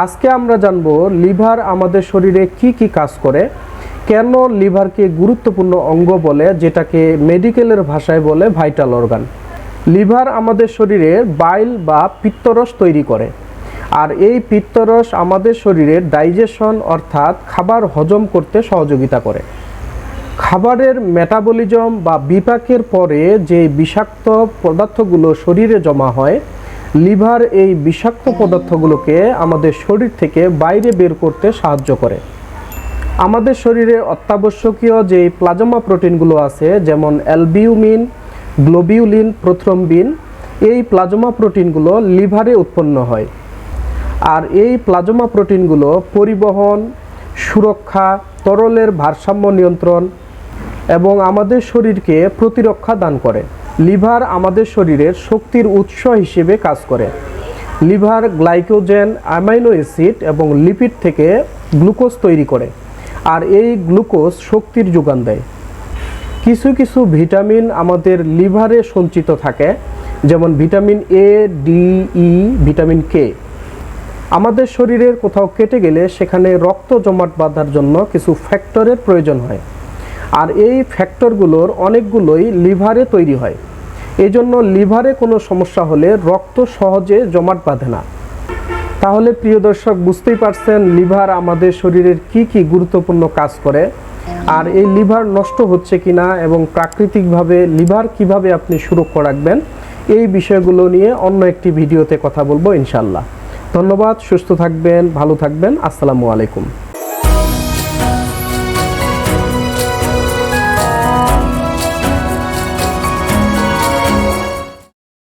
আজকে আমরা জানবো লিভার আমাদের শরীরে কি কি কাজ করে, কেন লিভারকে গুরুত্বপূর্ণ অঙ্গ বলে, যেটাকে মেডিকেলের ভাষায় বলে ভাইটাল অর্গান। লিভার আমাদের শরীরে বাইল বা পিত্তরস তৈরি করে, আর এই পিত্তরস আমাদের শরীরের ডাইজেশন অর্থাৎ খাবার হজম করতে সহযোগিতা করে। খাবারের মেটাবলিজম বা বিপাকের পরে যে বিষাক্ত পদার্থগুলো শরীরে জমা হয়, লিভার এই বিষাক্ত পদার্থগুলোকে আমাদের শরীর থেকে বাইরে বের করতে সাহায্য করে। আমাদের শরীরে অত্যাবশ্যকীয় যে প্লাজমা প্রোটিনগুলো আছে, যেমন অ্যালবিউমিন, গ্লোবিউলিন, প্রোথ্রম্বিন, এই প্লাজমা প্রোটিনগুলো লিভারে উৎপন্ন হয়। আর এই প্লাজমা প্রোটিনগুলো পরিবহন, সুরক্ষা, তরলের ভারসাম্য নিয়ন্ত্রণ এবং আমাদের শরীরকে প্রতিরক্ষা দান করে। লিভার আমাদের শরীরের শক্তির উৎস হিসেবে কাজ করে। লিভার গ্লাইকোজেন, অ্যামাইনো অ্যাসিড এবং লিপিড থেকে গ্লুকোজ তৈরি করে, আর এই গ্লুকোজ শক্তির যোগান দেয়। কিছু কিছু ভিটামিন আমাদের লিভারে সঞ্চিত থাকে, যেমন vitamin A, D, E, vitamin K. আমাদের শরীরের কোথাও কেটে গেলে সেখানে রক্ত জমাট বাঁধার জন্য কিছু ফ্যাক্টরের প্রয়োজন হয়, আর এই ফ্যাক্টরগুলোর অনেকগুলোই লিভারে তৈরি হয়। এই জন্য লিভারে কোনো সমস্যা হলে রক্ত সহজে জমাট বাঁধে না। তাহলে প্রিয় দর্শক, বুঝতেই পারছেন লিভার আমাদের শরীরের কি কি গুরুত্বপূর্ণ কাজ করে, আর এই লিভার নষ্ট হচ্ছে কিনা এবং প্রাকৃতিকভাবে লিভার কিভাবে আপনি সুরক্ষা রাখবেন, এই বিষয়গুলো নিয়ে অন্য একটি ভিডিওতে কথা বলবো ইনশাল্লাহ। ধন্যবাদ, সুস্থ থাকবেন, ভালো থাকবেন, আসসালামু আলাইকুম।